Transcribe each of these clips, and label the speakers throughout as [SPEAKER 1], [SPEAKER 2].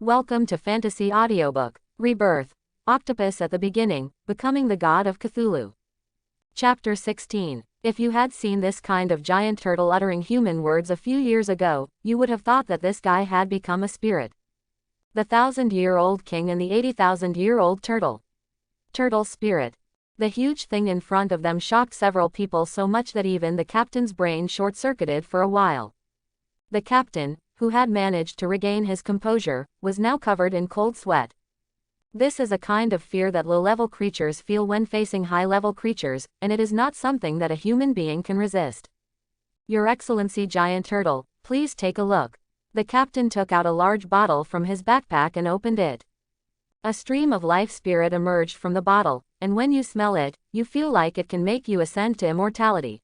[SPEAKER 1] Welcome to Fantasy Audiobook, Rebirth, Octopus at the Beginning, Becoming the God of Cthulhu. Chapter 16. If you had seen this kind of giant turtle uttering human words a few years ago, you would have thought that this guy had become a spirit. The 1,000-year-old king and the 80,000-year-old turtle. Turtle spirit. The huge thing in front of them shocked several people so much that even the captain's brain short-circuited for a while. The captain, who had managed to regain his composure, was now covered in cold sweat. This is a kind of fear that low-level creatures feel when facing high-level creatures, and it is not something that a human being can resist. Your Excellency Giant Turtle, please take a look. The captain took out a large bottle from his backpack and opened it. A stream of life spirit emerged from the bottle, and when you smell it, you feel like it can make you ascend to immortality.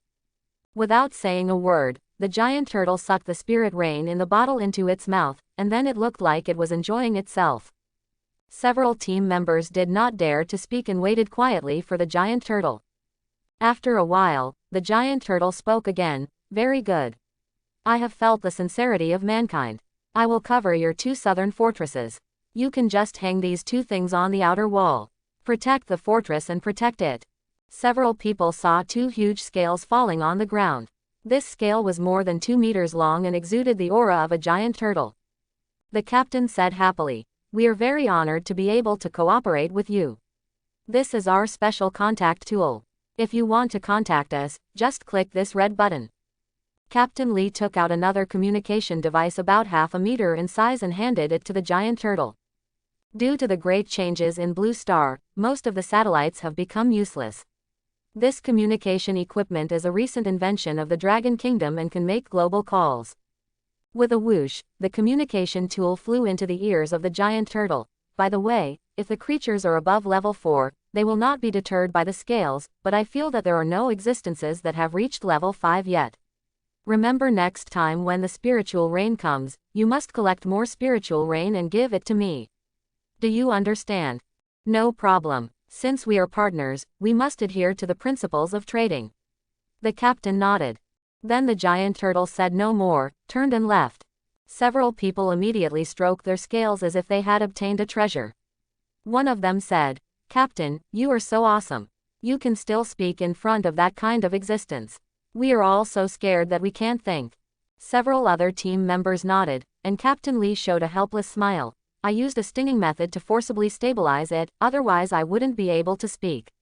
[SPEAKER 1] Without saying a word, the giant turtle sucked the spirit rain in the bottle into its mouth, and then it looked like it was enjoying itself. Several team members did not dare to speak and waited quietly for the giant turtle. After a while, the giant turtle spoke again. Very good. I have felt the sincerity of mankind. I will cover your 2 southern fortresses. You can just hang these 2 things on the outer wall. Protect the fortress and protect it. Several people saw 2 huge scales falling on the ground. This scale was more than 2 meters long and exuded the aura of a giant turtle. The captain said happily, "We are very honored to be able to cooperate with you. This is our special contact tool. If you want to contact us, just click this red button." Captain Lee took out another communication device about half a meter in size and handed it to the giant turtle. Due to the great changes in Blue Star, most of the satellites have become useless. This communication equipment is a recent invention of the Dragon Kingdom and can make global calls. With a whoosh, the communication tool flew into the ears of the giant turtle. By the way, if the creatures are above level 4, they will not be deterred by the scales, but I feel that there are no existences that have reached level 5 yet. Remember, next time when the spiritual rain comes, you must collect more spiritual rain and give it to me. Do you understand? No problem. Since we are partners, we must adhere to the principles of trading. The captain nodded. Then the giant turtle said no more, turned and left. Several people immediately stroked their scales as if they had obtained a treasure. One of them said, "Captain, you are so awesome. You can still speak in front of that kind of existence. We are all so scared that we can't think." Several other team members nodded, and Captain Lee showed a helpless smile. "I used a stinging method to forcibly stabilize it, otherwise I wouldn't be able to speak."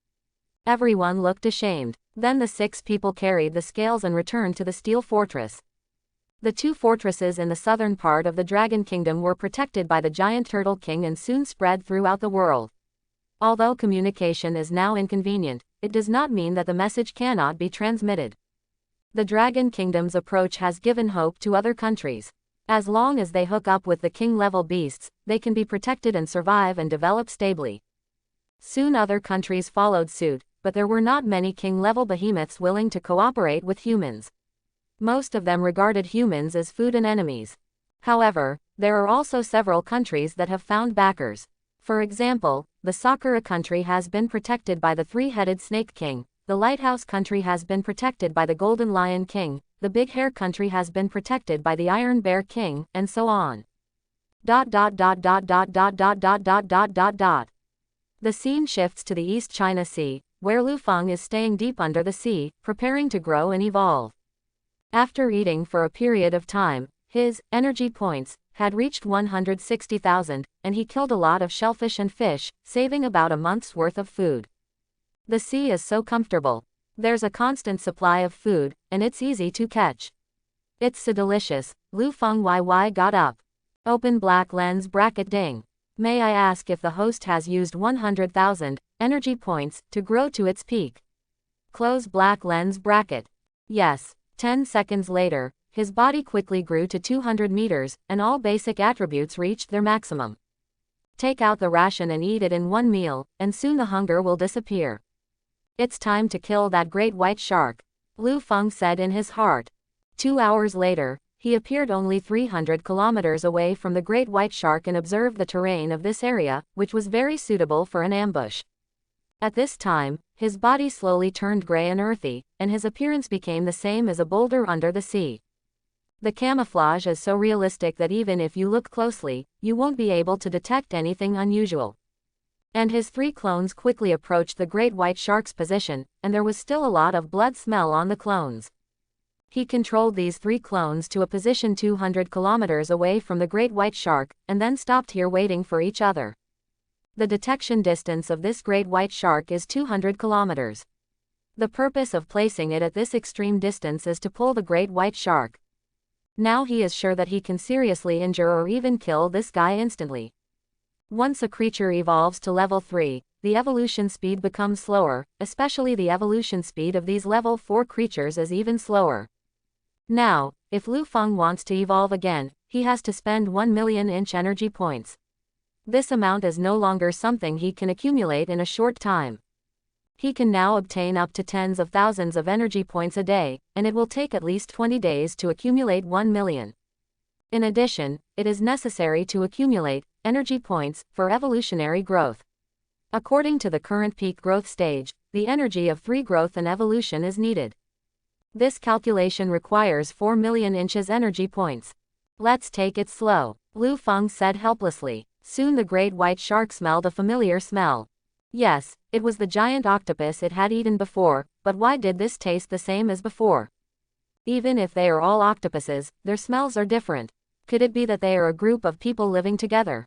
[SPEAKER 1] Everyone looked ashamed. Then the 6 people carried the scales and returned to the steel fortress. The 2 fortresses in the southern part of the Dragon Kingdom were protected by the giant turtle king and soon spread throughout the world. Although communication is now inconvenient, it does not mean that the message cannot be transmitted. The Dragon Kingdom's approach has given hope to other countries. As long as they hook up with the king-level beasts, they can be protected and survive and develop stably. Soon other countries followed suit, but there were not many king-level behemoths willing to cooperate with humans. Most of them regarded humans as food and enemies. However, there are also several countries that have found backers. For example, the Sakura country has been protected by the 3-headed snake king, the Lighthouse country has been protected by the Golden Lion king, the Big Hair country has been protected by the Iron Bear king, and so on. The scene shifts to the East China Sea, where Lu Feng is staying deep under the sea, preparing to grow and evolve. After eating for a period of time, his energy points had reached 160,000, and he killed a lot of shellfish and fish, saving about a month's worth of food. The sea is so comfortable. There's a constant supply of food, and it's easy to catch. It's so delicious. Lu Feng YY got up. Open black lens bracket ding. May I ask if the host has used 100,000 energy points to grow to its peak? Close black lens bracket. Yes. 10 seconds later, his body quickly grew to 200 meters, and all basic attributes reached their maximum. Take out the ration and eat it in one meal, and soon the hunger will disappear. It's time to kill that great white shark, Lu Feng said in his heart. 2 hours later, he appeared only 300 kilometers away from the great white shark and observed the terrain of this area, which was very suitable for an ambush. At this time, his body slowly turned gray and earthy, and his appearance became the same as a boulder under the sea. The camouflage is so realistic that even if you look closely, you won't be able to detect anything unusual. And his 3 clones quickly approached the great white shark's position, and there was still a lot of blood smell on the clones. He controlled these 3 clones to a position 200 kilometers away from the great white shark, and then stopped here waiting for each other. The detection distance of this great white shark is 200 kilometers. The purpose of placing it at this extreme distance is to pull the great white shark. Now he is sure that he can seriously injure or even kill this guy instantly. Once a creature evolves to level 3, the evolution speed becomes slower, especially the evolution speed of these level 4 creatures is even slower. Now, if Lu Feng wants to evolve again, he has to spend 1 million inch energy points. This amount is no longer something he can accumulate in a short time. He can now obtain up to tens of thousands of energy points a day, and it will take at least 20 days to accumulate 1 million. In addition, it is necessary to accumulate energy points for evolutionary growth. According to the current peak growth stage, the energy of 3 growth and evolution is needed. This calculation requires 4 million inches energy points. Let's take it slow, Lu Feng said helplessly. Soon the great white shark smelled a familiar smell. Yes, it was the giant octopus it had eaten before, but why did this taste the same as before? Even if they are all octopuses, their smells are different. Could it be that they are a group of people living together?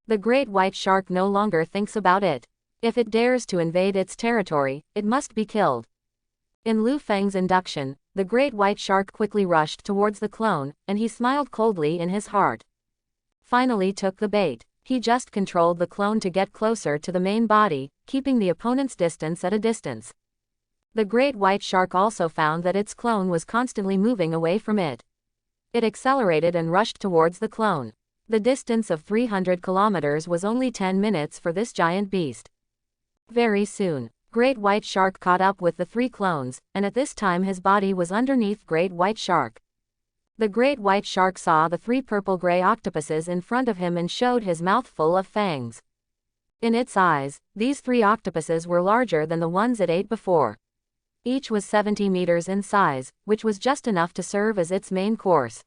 [SPEAKER 1] The great white shark no longer thinks about it. If it dares to invade its territory, it must be killed. In Lu Feng's induction, the great white shark quickly rushed towards the clone, and he smiled coldly in his heart. Finally took the bait. He just controlled the clone to get closer to the main body, keeping the opponent's distance at a distance. The great white shark also found that its clone was constantly moving away from it. It accelerated and rushed towards the clone. The distance of 300 kilometers was only 10 minutes for this giant beast. Very soon, great white shark caught up with the 3 clones, and at this time his body was underneath great white shark. The great white shark saw the 3 purple-gray octopuses in front of him and showed his mouth full of fangs. In its eyes, these 3 octopuses were larger than the ones it ate before. Each was 70 meters in size, which was just enough to serve as its main course.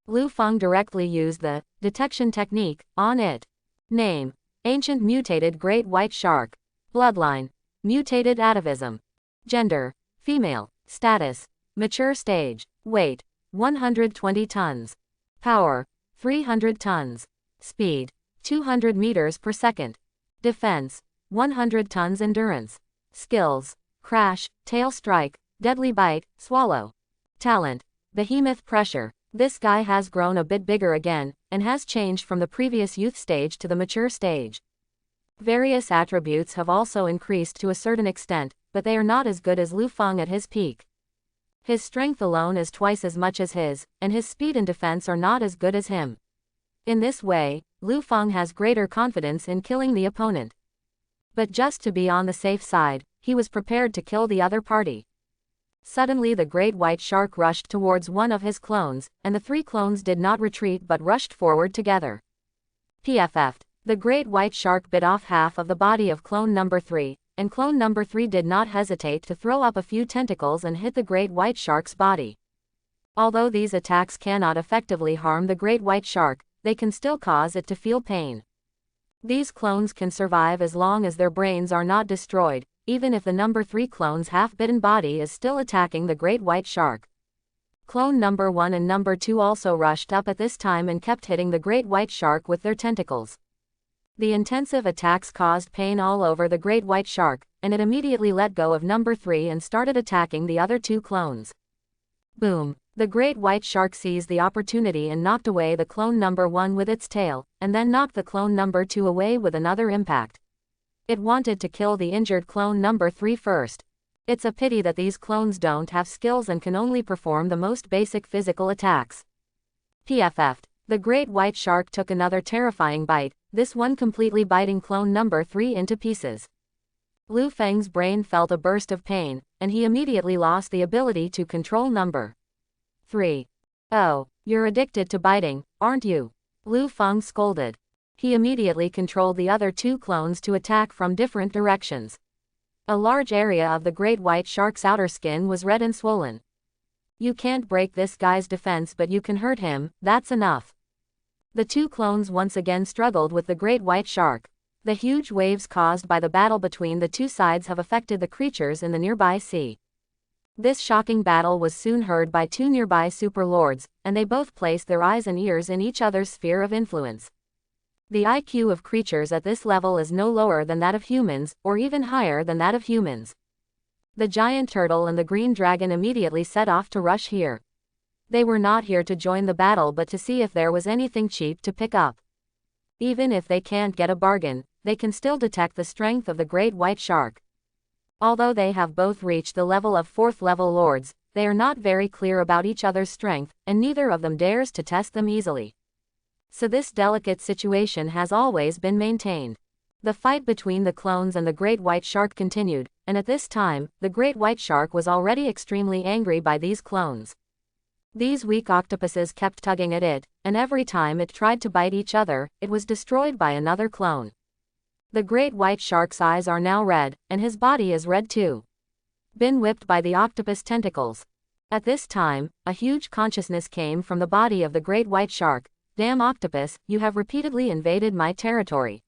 [SPEAKER 1] Lu Feng directly used the detection technique on it. Name: Ancient Mutated Great White Shark. Bloodline: Mutated Atavism. Gender: Female. Status: Mature stage. Weight: 120 tons. Power: 300 tons. Speed: 200 meters per second. Defense: 100 tons. Endurance. Skills: Crash, Tail Strike, Deadly Bite, Swallow. Talent: Behemoth Pressure. This guy has grown a bit bigger again, and has changed from the previous youth stage to the mature stage. Various attributes have also increased to a certain extent, but they are not as good as Lu Feng at his peak. His strength alone is twice as much as his, and his speed and defense are not as good as him. In this way, Lu Feng has greater confidence in killing the opponent. But just to be on the safe side, he was prepared to kill the other party. Suddenly the great white shark rushed towards one of his clones, and the 3 clones did not retreat but rushed forward together. PFF'd. The great white shark bit off half of the body of clone number 3, and clone number 3 did not hesitate to throw up a few tentacles and hit the great white shark's body. Although these attacks cannot effectively harm the great white shark, they can still cause it to feel pain. These clones can survive as long as their brains are not destroyed, even if the number 3 clone's half-bitten body is still attacking the great white shark. Clone number 1 and number 2 also rushed up at this time and kept hitting the great white shark with their tentacles. The intensive attacks caused pain all over the great white shark, and it immediately let go of number 3 and started attacking the other 2 clones. Boom! The great white shark seized the opportunity and knocked away the clone number 1 with its tail, and then knocked the clone number 2 away with another impact. It wanted to kill the injured clone number 3 first. It's a pity that these clones don't have skills and can only perform the most basic physical attacks. PFF'd. The great white shark took another terrifying bite, this one completely biting clone number 3 into pieces. Lu Feng's brain felt a burst of pain, and he immediately lost the ability to control number 3. Oh, you're addicted to biting, aren't you? Lu Feng scolded. He immediately controlled the other 2 clones to attack from different directions. A large area of the great white shark's outer skin was red and swollen. You can't break this guy's defense, but you can hurt him, that's enough. The two clones once again struggled with the great white shark. The huge waves caused by the battle between the two sides have affected the creatures in the nearby sea. This shocking battle was soon heard by two nearby super lords, and they both placed their eyes and ears in each other's sphere of influence. The IQ of creatures at this level is no lower than that of humans, or even higher than that of humans. The giant turtle and the green dragon immediately set off to rush here. They were not here to join the battle but to see if there was anything cheap to pick up. Even if they can't get a bargain, they can still detect the strength of the great white shark. Although they have both reached the level of 4th level lords, they are not very clear about each other's strength, and neither of them dares to test them easily. So this delicate situation has always been maintained. The fight between the clones and the great white shark continued, and at this time, the great white shark was already extremely angry by these clones. These weak octopuses kept tugging at it, and every time it tried to bite each other, it was destroyed by another clone. The great white shark's eyes are now red, and his body is red too. Been whipped by the octopus tentacles. At this time, a huge consciousness came from the body of the great white shark. Damn octopus, you have repeatedly invaded my territory.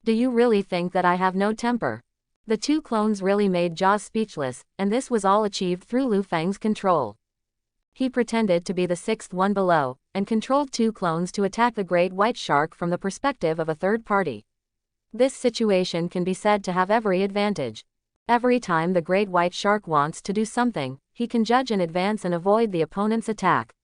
[SPEAKER 1] Do you really think that I have no temper? The two clones really made Jaws speechless, and this was all achieved through Lu Feng's control. He pretended to be the 6th one below, and controlled two clones to attack the great white shark from the perspective of a third party. This situation can be said to have every advantage. Every time the great white shark wants to do something, he can judge in advance and avoid the opponent's attack.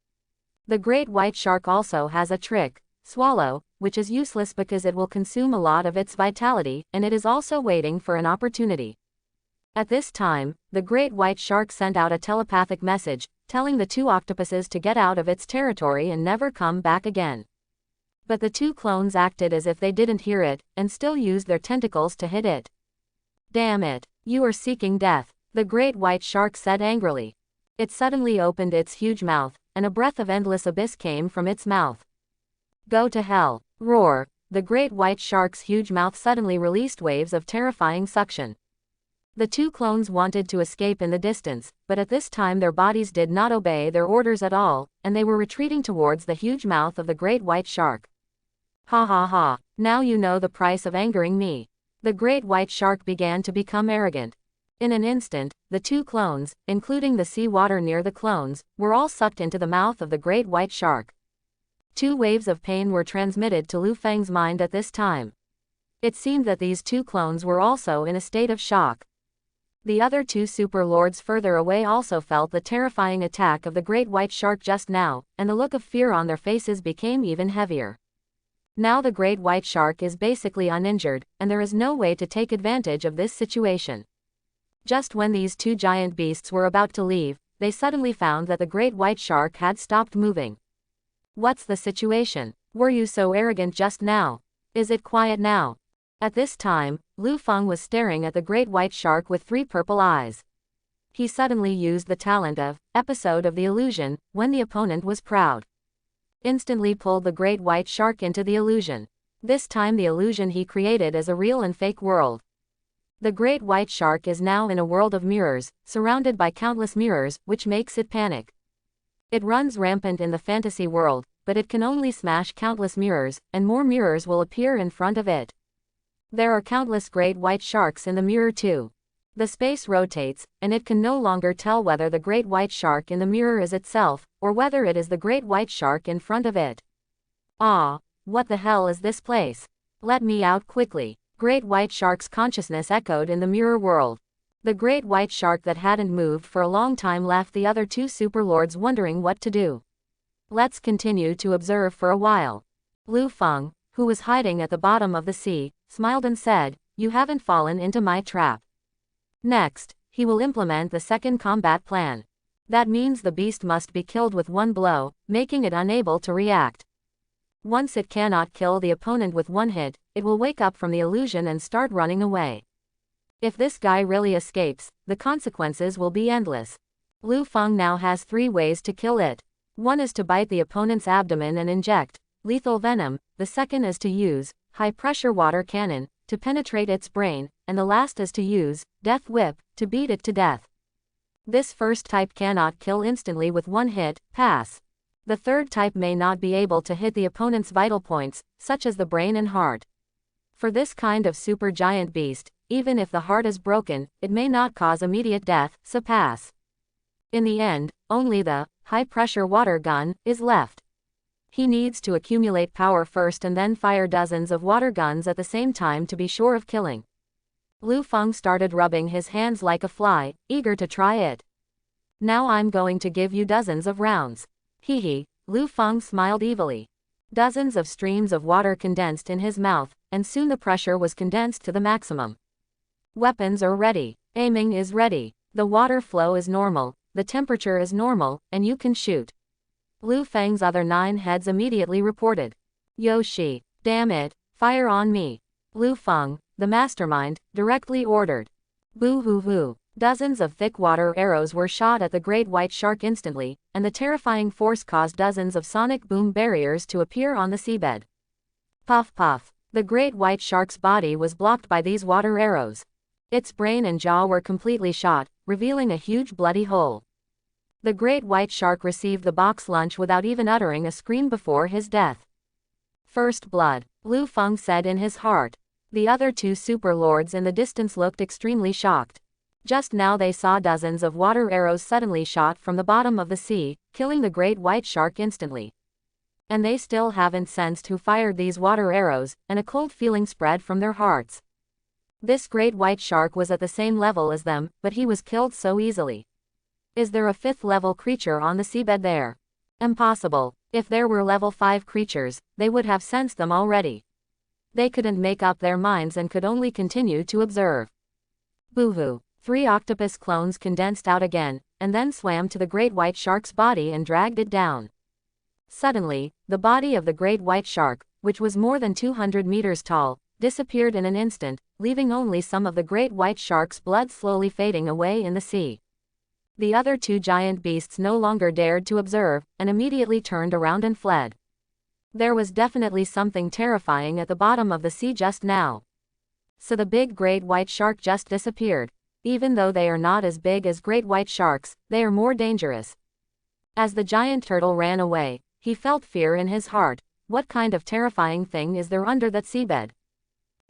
[SPEAKER 1] The great white shark also has a trick, swallow, which is useless because it will consume a lot of its vitality, and it is also waiting for an opportunity. At this time, the great white shark sent out a telepathic message, telling the two octopuses to get out of its territory and never come back again. But the two clones acted as if they didn't hear it, and still used their tentacles to hit it. Damn it, you are seeking death, the great white shark said angrily. It suddenly opened its huge mouth, and a breath of endless abyss came from its mouth. Go to hell, roar, the great white shark's huge mouth suddenly released waves of terrifying suction. The two clones wanted to escape in the distance, but at this time their bodies did not obey their orders at all, and they were retreating towards the huge mouth of the great white shark. Ha ha ha, now you know the price of angering me. The great white shark began to become arrogant. In an instant, the two clones, including the sea water near the clones, were all sucked into the mouth of the great white shark. Two waves of pain were transmitted to Lu Feng's mind at this time. It seemed that these two clones were also in a state of shock. The other two super lords further away also felt the terrifying attack of the great white shark just now, and the look of fear on their faces became even heavier. Now the great white shark is basically uninjured, and there is no way to take advantage of this situation. Just when these two giant beasts were about to leave, they suddenly found that the great white shark had stopped moving. What's the situation? Were you so arrogant just now? Is it quiet now? At this time, Lu Feng was staring at the great white shark with 3 purple eyes. He suddenly used the talent of episode of the illusion, when the opponent was proud. Instantly pulled the great white shark into the illusion. This time the illusion he created is a real and fake world. The great white shark is now in a world of mirrors, surrounded by countless mirrors, which makes it panic. It runs rampant in the fantasy world, but it can only smash countless mirrors, and more mirrors will appear in front of it. There are countless great white sharks in the mirror too. The space rotates, and it can no longer tell whether the great white shark in the mirror is itself, or whether it is the great white shark in front of it. Ah, what the hell is this place? Let me out quickly. Great white shark's consciousness echoed in the mirror world. The great white shark that hadn't moved for a long time left the other two super lords wondering what to do. Let's continue to observe for a while. Lu Feng, who was hiding at the bottom of the sea, smiled and said, "You haven't fallen into my trap." Next, he will implement the second combat plan. That means the beast must be killed with one blow, making it unable to react. Once it cannot kill the opponent with one hit, it will wake up from the illusion and start running away. If this guy really escapes, the consequences will be endless. Lu Feng now has 3 ways to kill it. One is to bite the opponent's abdomen and inject lethal venom, the second is to use high-pressure water cannon to penetrate its brain, and the last is to use death whip to beat it to death. This first type cannot kill instantly with one hit, pass. The third type may not be able to hit the opponent's vital points, such as the brain and heart. For this kind of super giant beast, even if the heart is broken, it may not cause immediate death, so pass. In the end, only the high-pressure water gun is left. He needs to accumulate power first and then fire dozens of water guns at the same time to be sure of killing. Lu Feng started rubbing his hands like a fly, eager to try it. Now I'm going to give you dozens of rounds. Hee. Lu Feng smiled evilly. Dozens of streams of water condensed in his mouth, and soon the pressure was condensed to the maximum. Weapons are ready. Aiming is ready. The water flow is normal, the temperature is normal, and you can shoot. Lu Feng's other 9 heads immediately reported. Yoshi, damn it, fire on me. Lu Feng, the mastermind, directly ordered. Boo-hoo-hoo. Dozens of thick water arrows were shot at the great white shark instantly, and the terrifying force caused dozens of sonic boom barriers to appear on the seabed. Puff puff. The great white shark's body was blocked by these water arrows. Its brain and jaw were completely shot, revealing a huge bloody hole. The great white shark received the box lunch without even uttering a scream before his death. First blood, Lu Feng said in his heart. The other 2 super lords in the distance looked extremely shocked. Just now they saw dozens of water arrows suddenly shot from the bottom of the sea, killing the great white shark instantly. And they still haven't sensed who fired these water arrows, and a cold feeling spread from their hearts. This great white shark was at the same level as them, but he was killed so easily. Is there a 5th level creature on the seabed there? Impossible. If there were level 5 creatures, they would have sensed them already. They couldn't make up their minds and could only continue to observe. Boo-hoo. 3 octopus clones condensed out again, and then swam to the great white shark's body and dragged it down. Suddenly, the body of the great white shark, which was more than 200 meters tall, disappeared in an instant, leaving only some of the great white shark's blood slowly fading away in the sea. The other 2 giant beasts no longer dared to observe, and immediately turned around and fled. There was definitely something terrifying at the bottom of the sea just now. So the big great white shark just disappeared. Even though they are not as big as great white sharks, they are more dangerous. As the giant turtle ran away, he felt fear in his heart. What kind of terrifying thing is there under that seabed?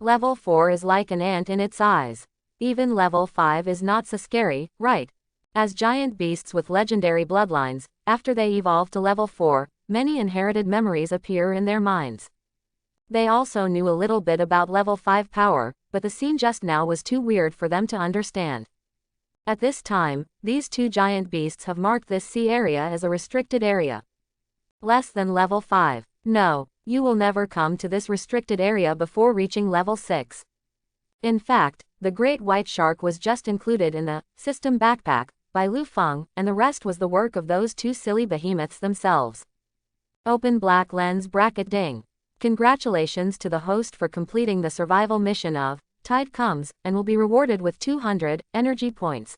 [SPEAKER 1] Level 4 is like an ant in its eyes. Even level 5 is not so scary, right? As giant beasts with legendary bloodlines, after they evolve to level 4, many inherited memories appear in their minds. They also knew a little bit about level 5 power, but the scene just now was too weird for them to understand. At this time, these 2 giant beasts have marked this sea area as a restricted area. Less than level 5. No, you will never come to this restricted area before reaching level 6. In fact, the great white shark was just included in the system backpack by Lu Feng, and the rest was the work of those 2 silly behemoths themselves. Open black lens bracket ding. Congratulations to the host for completing the survival mission of Tide Comes, and will be rewarded with 200 energy points. ...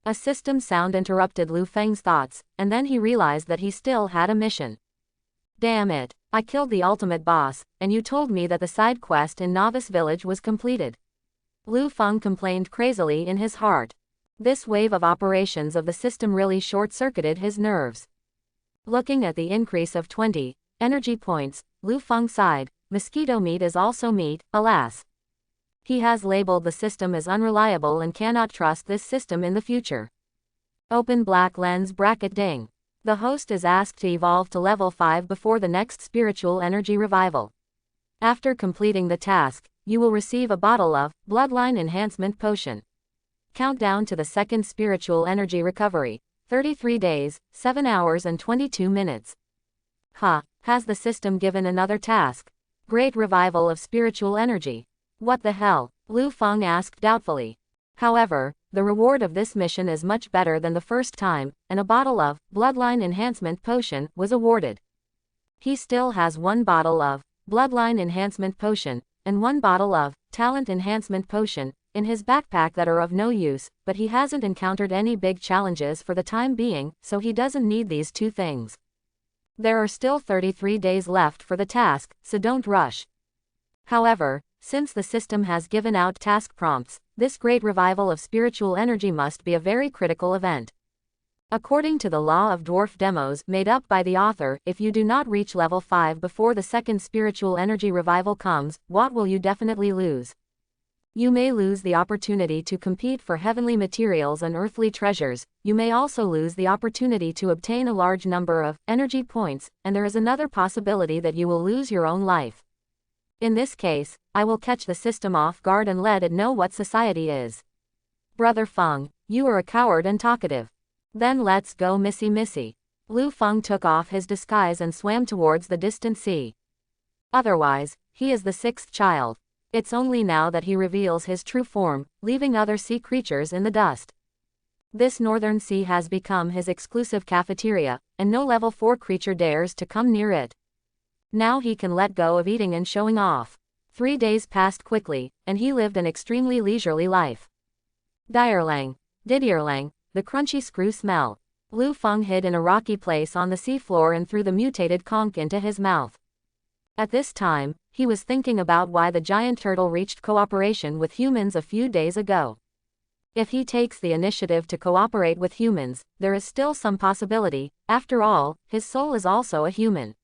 [SPEAKER 1] A system sound interrupted Lu Feng's thoughts, and then he realized that he still had a mission. Damn it, I killed the ultimate boss, and you told me that the side quest in Novice Village was completed. Lu Feng complained crazily in his heart. This wave of operations of the system really short-circuited his nerves. Looking at the increase of 20 energy points, Lu Feng sighed. Mosquito meat is also meat, alas. He has labeled the system as unreliable and cannot trust this system in the future. Open black lens bracket ding. The host is asked to evolve to level 5 before the next spiritual energy revival. After completing the task, you will receive a bottle of Bloodline Enhancement Potion. Countdown to the second spiritual energy recovery. 33 days, 7 hours and 22 minutes. Has the system given another task? Great revival of spiritual energy. What the hell? Lu Feng asked doubtfully. However, the reward of this mission is much better than the first time, and a bottle of Bloodline Enhancement Potion was awarded. He still has 1 bottle of Bloodline Enhancement Potion, and 1 bottle of Talent Enhancement Potion in his backpack that are of no use, but he hasn't encountered any big challenges for the time being, so he doesn't need these 2 things. There are still 33 days left for the task, so don't rush. However, since the system has given out task prompts, this great revival of spiritual energy must be a very critical event. According to the law of dwarf demos made up by the author, if you do not reach level 5 before the second spiritual energy revival comes, what will you definitely lose? You may lose the opportunity to compete for heavenly materials and earthly treasures. You may also lose the opportunity to obtain a large number of energy points, and there is another possibility that you will lose your own life. In this case, I will catch the system off guard and let it know what society is. Brother Feng, you are a coward and talkative. Then let's go missy missy. Lu Feng took off his disguise and swam towards the distant sea. Otherwise, he is the sixth child. It's only now that he reveals his true form, leaving other sea creatures in the dust. This northern sea has become his exclusive cafeteria, and no level 4 creature dares to come near it. Now he can let go of eating and showing off. 3 days passed quickly, and he lived an extremely leisurely life. Didierlang, the crunchy screw smell. Lu Feng hid in a rocky place on the seafloor and threw the mutated conch into his mouth. At this time, he was thinking about why the giant turtle reached cooperation with humans a few days ago. If he takes the initiative to cooperate with humans, there is still some possibility. After all, his soul is also a human.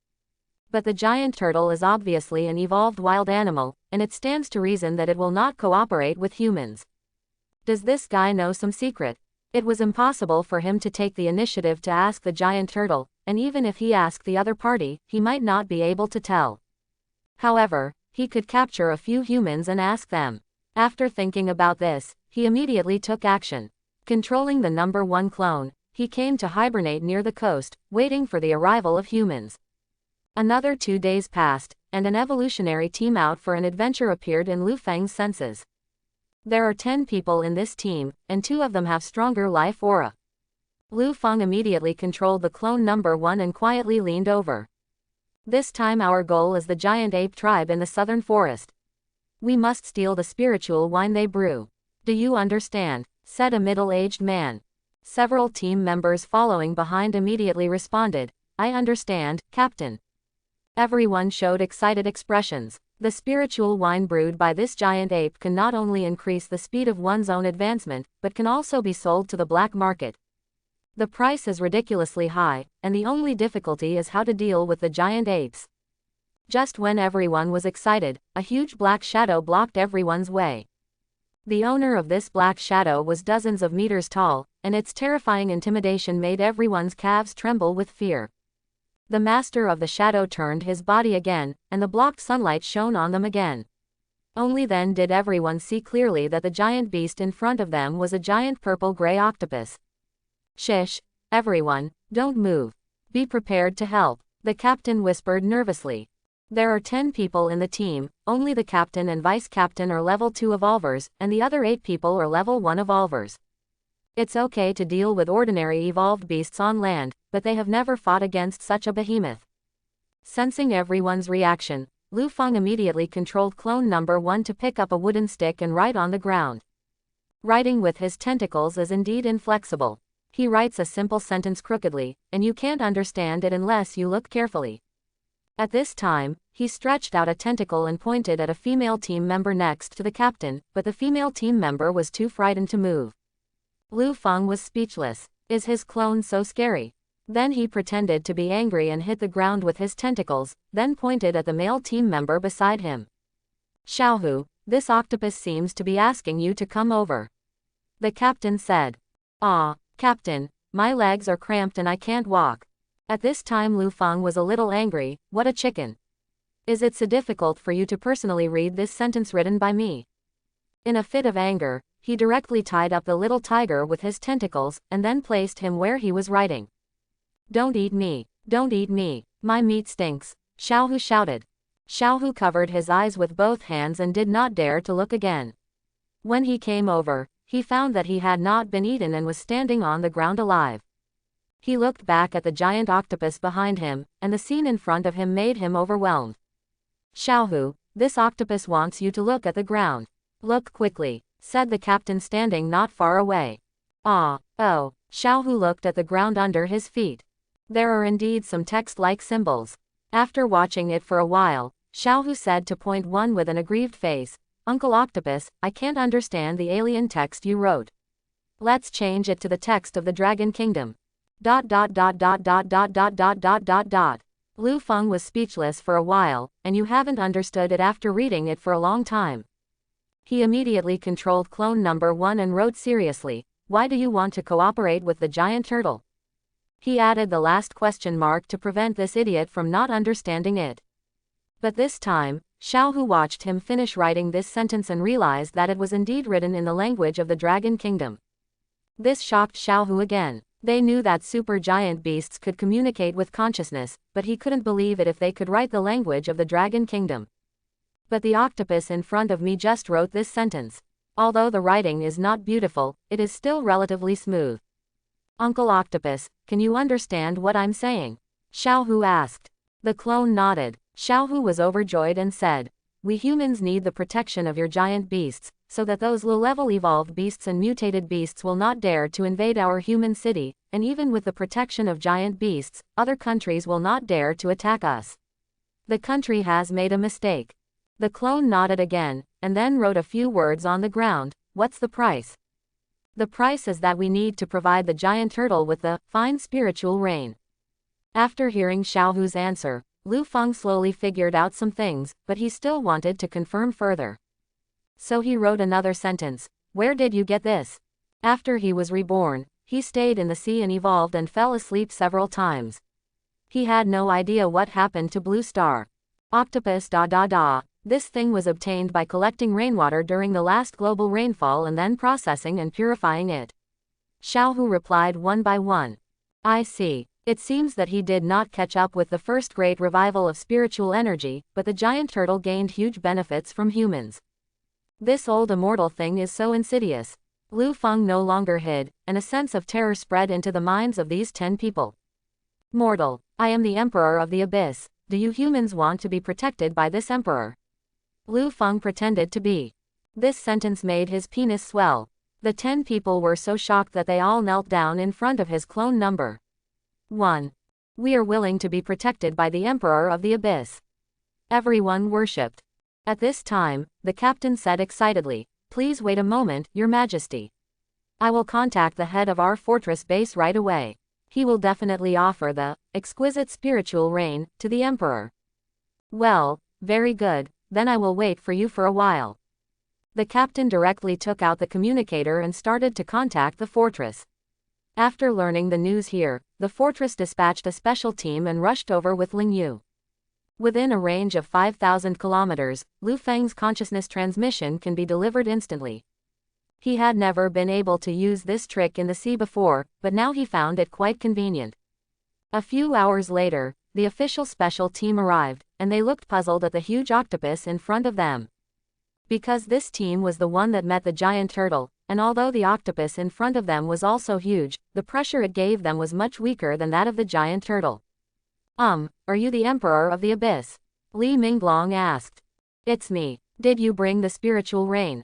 [SPEAKER 1] But the giant turtle is obviously an evolved wild animal, and it stands to reason that it will not cooperate with humans. Does this guy know some secret? It was impossible for him to take the initiative to ask the giant turtle, and even if he asked the other party, he might not be able to tell. However, he could capture a few humans and ask them. After thinking about this, he immediately took action. Controlling the number 1 clone, he came to hibernate near the coast, waiting for the arrival of humans. Another 2 days passed, and an evolutionary team out for an adventure appeared in Lu Feng's senses. There are 10 people in this team, and 2 of them have stronger life aura. Lu Feng immediately controlled the clone number 1 and quietly leaned over. This time our goal is the giant ape tribe in the southern forest. We must steal the spiritual wine they brew. Do you understand? Said a middle-aged man. Several team members following behind immediately responded, I understand, Captain. Everyone showed excited expressions. The spiritual wine brewed by this giant ape can not only increase the speed of one's own advancement, but can also be sold to the black market. The price is ridiculously high, and the only difficulty is how to deal with the giant apes. Just when everyone was excited, a huge black shadow blocked everyone's way. The owner of this black shadow was dozens of meters tall, and its terrifying intimidation made everyone's calves tremble with fear. The master of the shadow turned his body again, and the blocked sunlight shone on them again. Only then did everyone see clearly that the giant beast in front of them was a giant purple-gray octopus. Shish, everyone, don't move. Be prepared to help, the captain whispered nervously. There are 10 people in the team, only the captain and vice captain are level 2 evolvers, and the other 8 people are level 1 evolvers. It's okay to deal with ordinary evolved beasts on land, but they have never fought against such a behemoth. Sensing everyone's reaction, Lu Feng immediately controlled clone number 1 to pick up a wooden stick and write on the ground. Writing with his tentacles is indeed inflexible. He writes a simple sentence crookedly, and you can't understand it unless you look carefully. At this time, he stretched out a tentacle and pointed at a female team member next to the captain, but the female team member was too frightened to move. Lu Feng was speechless. Is his clone so scary? Then he pretended to be angry and hit the ground with his tentacles, then pointed at the male team member beside him. Xiaohu, this octopus seems to be asking you to come over. The captain said. Ah, Captain, my legs are cramped and I can't walk. At this time Lu Feng was a little angry. What a chicken. Is it so difficult for you to personally read this sentence written by me? In a fit of anger, he directly tied up the little tiger with his tentacles, and then placed him where he was writing. Don't eat me, don't eat me, my meat stinks, Xiaohu shouted. Xiaohu covered his eyes with both hands and did not dare to look again. When he came over, he found that he had not been eaten and was standing on the ground alive. He looked back at the giant octopus behind him, and the scene in front of him made him overwhelmed. Xiaohu, this octopus wants you to look at the ground. Look quickly, said the captain standing not far away. Ah, oh, Xiaohu looked at the ground under his feet. There are indeed some text-like symbols. After watching it for a while, Xiaohu said to point one with an aggrieved face. Uncle Octopus, I can't understand the alien text you wrote. Let's change it to the text of the Dragon Kingdom. ... Lu Feng was speechless for a while, and you haven't understood it after reading it for a long time. He immediately controlled clone number 1 and wrote seriously, why do you want to cooperate with the giant turtle? He added the last question mark to prevent this idiot from not understanding it. But this time, Xiaohu watched him finish writing this sentence and realized that it was indeed written in the language of the Dragon Kingdom. This shocked Xiaohu again. They knew that super giant beasts could communicate with consciousness, but he couldn't believe it if they could write the language of the Dragon Kingdom. But the octopus in front of me just wrote this sentence. Although the writing is not beautiful, it is still relatively smooth. Uncle Octopus, can you understand what I'm saying? Xiaohu asked. The clone nodded. Xiaohu was overjoyed and said, we humans need the protection of your giant beasts, so that those low-level evolved beasts and mutated beasts will not dare to invade our human city, and even with the protection of giant beasts, other countries will not dare to attack us. The country has made a mistake. The clone nodded again, and then wrote a few words on the ground. What's the price? The price is that we need to provide the giant turtle with the fine spiritual rain. After hearing Xiaohu's answer, Lu Feng slowly figured out some things, but he still wanted to confirm further. So he wrote another sentence. Where did you get this? After he was reborn, he stayed in the sea and evolved and fell asleep several times. He had no idea what happened to Blue Star. Octopus ... This thing was obtained by collecting rainwater during the last global rainfall and then processing and purifying it. Xiaohu replied one by one. I see. It seems that he did not catch up with the first great revival of spiritual energy, but the giant turtle gained huge benefits from humans. This old immortal thing is so insidious. Lu Feng no longer hid, and a sense of terror spread into the minds of these 10 people. Mortal, I am the Emperor of the Abyss. Do you humans want to be protected by this Emperor? Lu Feng pretended to be. This sentence made his penis swell. The 10 people were so shocked that they all knelt down in front of his clone number 1. We are willing to be protected by the Emperor of the Abyss. Everyone worshipped. At this time, the captain said excitedly, please wait a moment, Your Majesty. I will contact the head of our fortress base right away. He will definitely offer the exquisite spiritual rain to the Emperor. Well, very good, then I will wait for you for a while. The captain directly took out the communicator and started to contact the fortress. After learning the news here, the fortress dispatched a special team and rushed over with Ling Yu. Within a range of 5,000 kilometers, Lu Feng's consciousness transmission can be delivered instantly. He had never been able to use this trick in the sea before, but now he found it quite convenient. A few hours later, the official special team arrived, and they looked puzzled at the huge octopus in front of them. Because this team was the one that met the giant turtle, and although the octopus in front of them was also huge, the pressure it gave them was much weaker than that of the giant turtle. Are you the Emperor of the Abyss? Li Minglong asked. It's me. Did you bring the spiritual rain?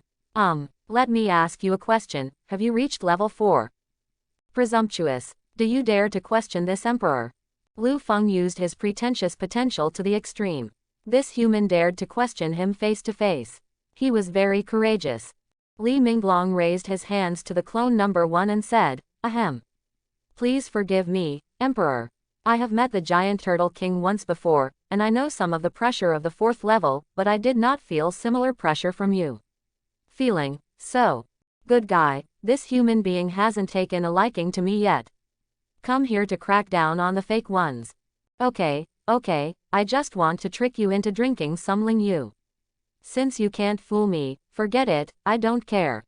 [SPEAKER 1] Let me ask you a question, have you reached level 4? Presumptuous. Do you dare to question this Emperor? Lu Feng used his pretentious potential to the extreme. This human dared to question him face to face. He was very courageous. Li Minglong raised his hands to the clone number 1 and said, Ahem. Please forgive me, Emperor. I have met the giant turtle king once before, and I know some of the pressure of the 4th level, but I did not feel similar pressure from you. Feeling, so. Good guy, this human being hasn't taken a liking to me yet. Come here to crack down on the fake ones. Okay, I just want to trick you into drinking some Ling Yu. Since you can't fool me, forget it, I don't care.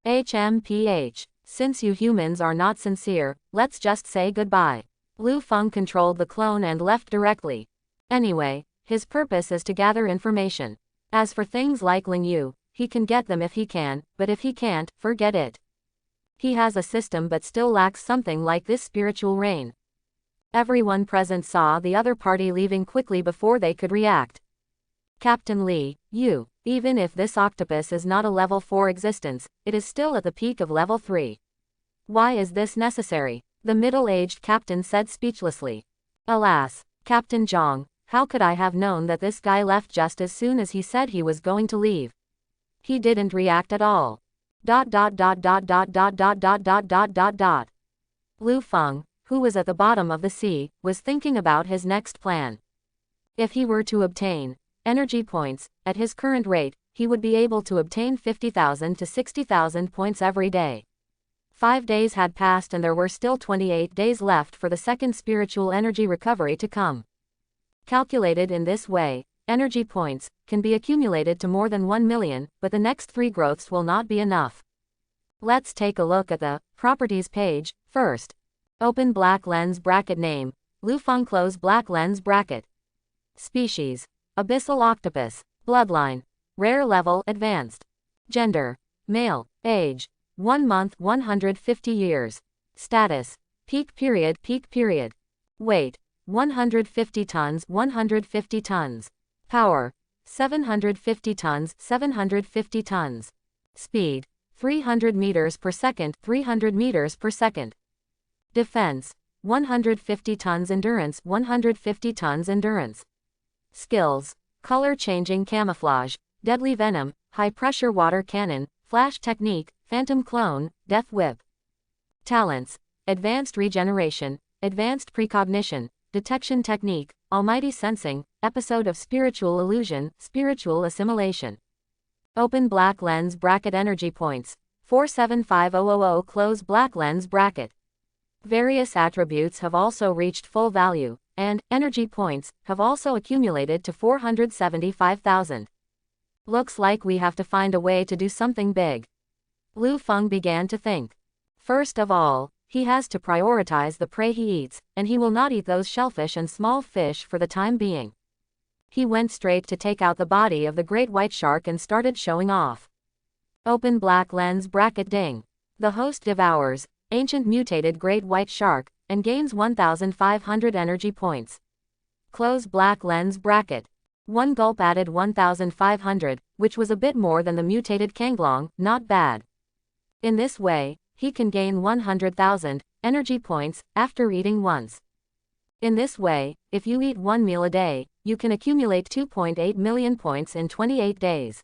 [SPEAKER 1] HMPH. Since you humans are not sincere, let's just say goodbye. Lu Feng controlled the clone and left directly. Anyway, his purpose is to gather information. As for things like Ling Yu, he can get them if he can, but if he can't, forget it. He has a system but still lacks something like this spiritual rain. Everyone present saw the other party leaving quickly before they could react. Captain Li, even if this octopus is not a level 4 existence, it is still at the peak of level 3. Why is this necessary? The middle-aged captain said speechlessly. Alas, Captain Zhang, How could I have known that this guy left just as soon as he said he was going to leave? He didn't react at all. ... Lu Feng, who was at the bottom of the sea, was thinking about his next plan. If he were to obtain energy points, at his current rate, he would be able to obtain 50,000 to 60,000 points every day. 5 days had passed and there were still 28 days left for the second spiritual energy recovery to come. Calculated in this way, energy points can be accumulated to more than 1 million, but the next 3 growths will not be enough. Let's take a look at the properties page first. Open black lens bracket. Name: Lu Feng. Close black lens bracket. Species: abyssal octopus. Bloodline: rare. Level: advanced. Gender: male. Age: 1 month 150 years. Status: peak period. Weight: 150 tons. Power: 750 tons. Speed: 300 meters per second. Defense: 150 tons. Endurance: 150 tons. Skills: color changing camouflage, deadly venom, high pressure water cannon, flash technique, phantom clone, death whip. Talents: advanced regeneration, advanced precognition, detection technique, almighty sensing, episode of spiritual illusion, spiritual assimilation. Open black lens bracket. Energy points: 475000. Close black lens bracket. Various attributes have also reached full value, and energy points have also accumulated to 475,000. Looks like we have to find a way to do something big. Lu Feng began to think. First of all, he has to prioritize the prey he eats, and he will not eat those shellfish and small fish for the time being. He went straight to take out the body of the great white shark and started showing off. Open black lens bracket. Ding. The host devours ancient mutated great white shark and gains 1,500 energy points. Close black lens bracket. One gulp added 1,500, which was a bit more than the mutated Kanglong. Not bad. In this way, he can gain 100,000 energy points after eating once. In this way, if you eat 1 meal a day, you can accumulate 2.8 million points in 28 days.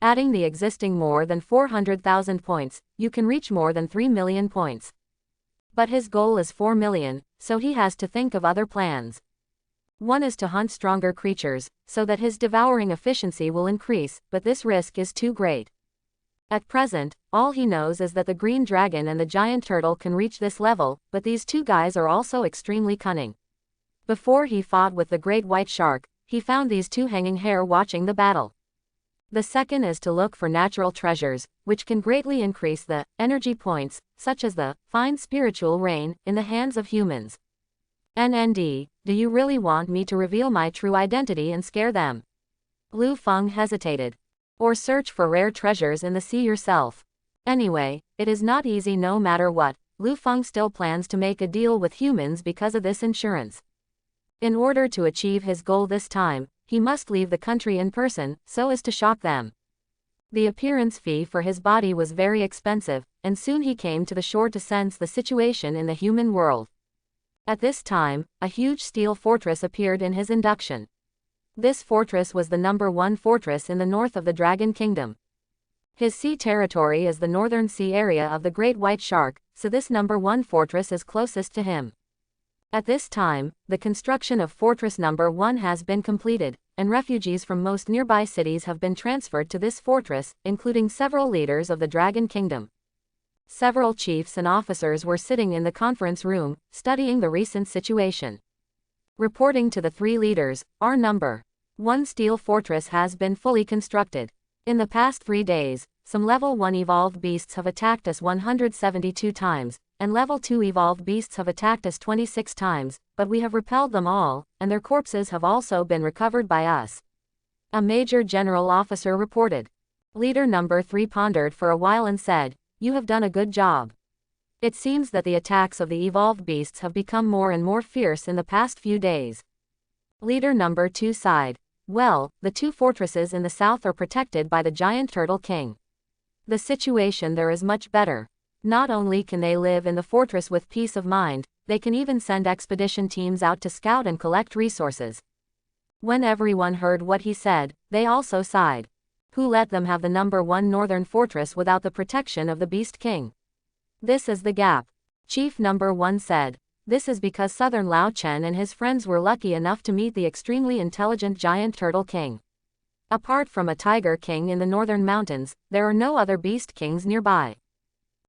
[SPEAKER 1] Adding the existing more than 400,000 points, you can reach more than 3 million points. But his goal is 4 million, so he has to think of other plans. One is to hunt stronger creatures, so that his devouring efficiency will increase, but this risk is too great. At present, all he knows is that the green dragon and the giant turtle can reach this level, but these two guys are also extremely cunning. Before he fought with the great white shark, he found these two hanging hair watching the battle. The second is to look for natural treasures, which can greatly increase the energy points, such as the fine spiritual rain in the hands of humans. NND, do you really want me to reveal my true identity and scare them? Lu Feng hesitated. Or search for rare treasures in the sea yourself. Anyway, it is not easy no matter what. Lu Feng still plans to make a deal with humans because of this insurance. In order to achieve his goal this time, he must leave the country in person, so as to shock them. The appearance fee for his body was very expensive, and soon he came to the shore to sense the situation in the human world. At this time, a huge steel fortress appeared in his induction. This fortress was the #1 fortress in the north of the Dragon Kingdom. His sea territory is the northern sea area of the Great White Shark, so this #1 fortress is closest to him. At this time, the construction of Fortress #1 has been completed, and refugees from most nearby cities have been transferred to this fortress, including several leaders of the Dragon Kingdom. Several chiefs and officers were sitting in the conference room, studying the recent situation. Reporting to the 3 leaders, our #1 steel fortress has been fully constructed. In the past 3 days, some level 1 evolved beasts have attacked us 172 times, and level 2 evolved beasts have attacked us 26 times, but we have repelled them all, and their corpses have also been recovered by us. A major general officer reported. Leader #3 pondered for a while and said, "You have done a good job. It seems that the attacks of the evolved beasts have become more and more fierce in the past few days." Leader #2 sighed. "Well, the 2 fortresses in the south are protected by the giant turtle king. The situation there is much better. Not only can they live in the fortress with peace of mind, they can even send expedition teams out to scout and collect resources. When everyone heard what he said, they also sighed. Who let them have the #1 northern fortress without the protection of the Beast King? This is the gap. Chief #1 said. This is because Southern Lao Chen and his friends were lucky enough to meet the extremely intelligent giant turtle king. Apart from a tiger king in the northern mountains, there are no other beast kings nearby.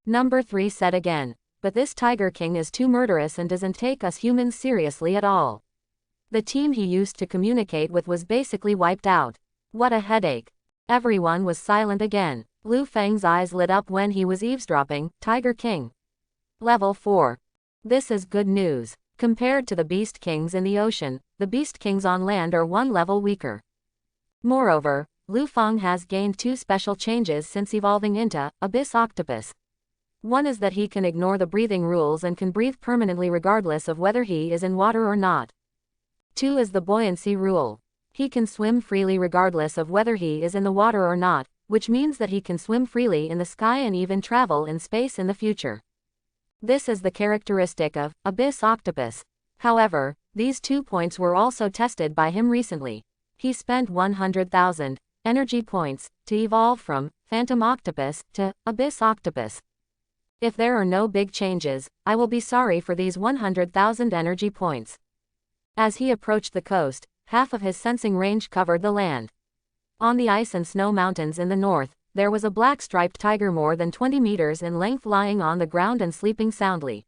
[SPEAKER 1] #3 said again. But this tiger king is too murderous and doesn't take us humans seriously at all. The team he used to communicate with was basically wiped out. What a headache. Everyone was silent again. Lu Feng's eyes lit up when he was eavesdropping. Tiger King. Level 4. This is good news. Compared to the Beast Kings in the ocean, the Beast Kings on land are one level weaker. Moreover, Lu Feng has gained 2 special changes since evolving into Abyss Octopus. One is that he can ignore the breathing rules and can breathe permanently regardless of whether he is in water or not. 2 is the buoyancy rule. He can swim freely regardless of whether he is in the water or not, which means that he can swim freely in the sky and even travel in space in the future. This is the characteristic of Abyss Octopus. However, these 2 points were also tested by him recently. He spent 100,000 energy points to evolve from Phantom Octopus to Abyss Octopus. If there are no big changes, I will be sorry for these 100,000 energy points. As he approached the coast, half of his sensing range covered the land. On the ice and snow mountains in the north, there was a black striped tiger more than 20 meters in length lying on the ground and sleeping soundly.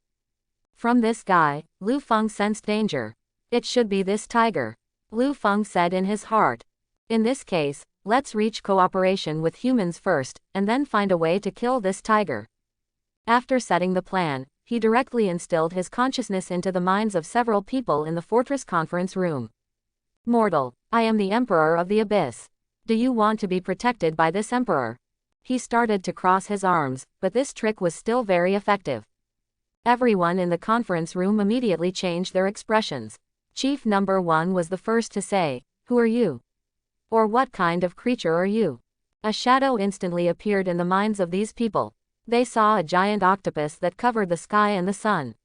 [SPEAKER 1] From this guy, Lu Feng sensed danger. It should be this tiger. Lu Feng said in his heart. In this case, let's reach cooperation with humans first, and then find a way to kill this tiger. After setting the plan, he directly instilled his consciousness into the minds of several people in the fortress conference room. Mortal, I am the Emperor of the Abyss. Do you want to be protected by this Emperor? He started to cross his arms, but this trick was still very effective. Everyone in the conference room immediately changed their expressions. Chief #1 was the first to say, "Who are you? Or what kind of creature are you?" A shadow instantly appeared in the minds of these people. They saw a giant octopus that covered the sky and the sun.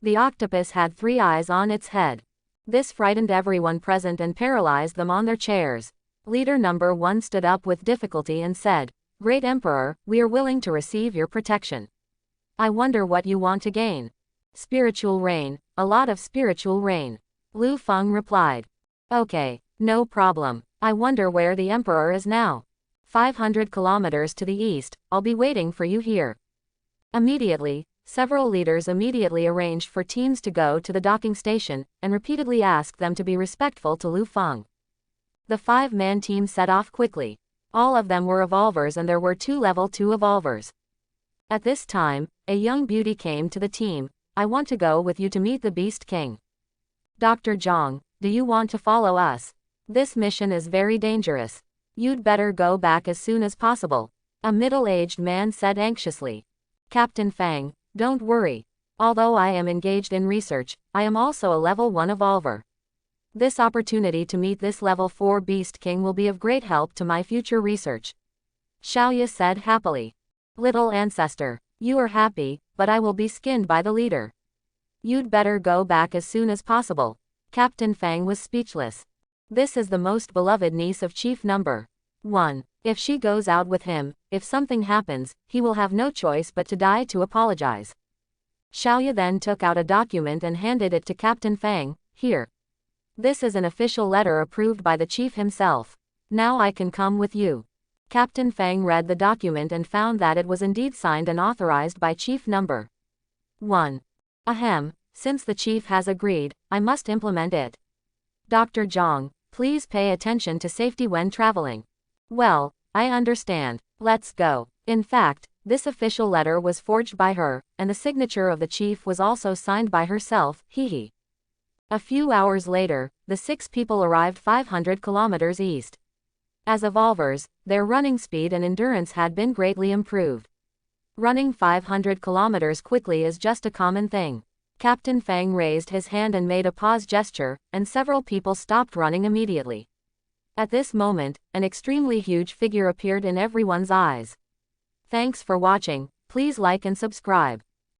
[SPEAKER 1] The octopus had 3 eyes on its head. This frightened everyone present and paralyzed them on their chairs. Leader #1 stood up with difficulty and said, "Great Emperor, we are willing to receive your protection. I wonder what you want to gain." "Spiritual rain, a lot of spiritual rain." Lu Feng replied. "Okay, no problem. I wonder where the Emperor is now. 500 kilometers to the east, I'll be waiting for you here." Immediately, several leaders immediately arranged for teams to go to the docking station, and repeatedly asked them to be respectful to Lu Feng. The 5-man team set off quickly. All of them were evolvers and there were 2 level 2 evolvers. At this time, a young beauty came to the team. "I want to go with you to meet the Beast King." "Dr. Zhang, do you want to follow us? This mission is very dangerous. You'd better go back as soon as possible," a middle-aged man said anxiously. "Captain Fang, don't worry. Although I am engaged in research, I am also a level 1 evolver. This opportunity to meet this level 4 Beast King will be of great help to my future research," Xiaoya said happily. "Little ancestor, you are happy, but I will be skinned by the leader. You'd better go back as soon as possible." Captain Fang was speechless. This is the most beloved niece of Chief #1. If she goes out with him, if something happens, he will have no choice but to die to apologize. Xiaoya then took out a document and handed it to Captain Fang. "Here. This is an official letter approved by the chief himself. Now I can come with you." Captain Fang read the document and found that it was indeed signed and authorized by Chief #1. Ahem, since the chief has agreed, I must implement it. Dr. Zhang, please pay attention to safety when traveling. Well, I understand. Let's go. In fact, this official letter was forged by her, and the signature of the chief was also signed by herself. Hehe. A few hours later, the 6 people arrived 500 kilometers east. As evolvers, their running speed and endurance had been greatly improved. Running 500 kilometers quickly is just a common thing. Captain Fang raised his hand and made a pause gesture, and several people stopped running immediately. At this moment, an extremely huge figure appeared in everyone's eyes. Thanks for watching. Please like and subscribe.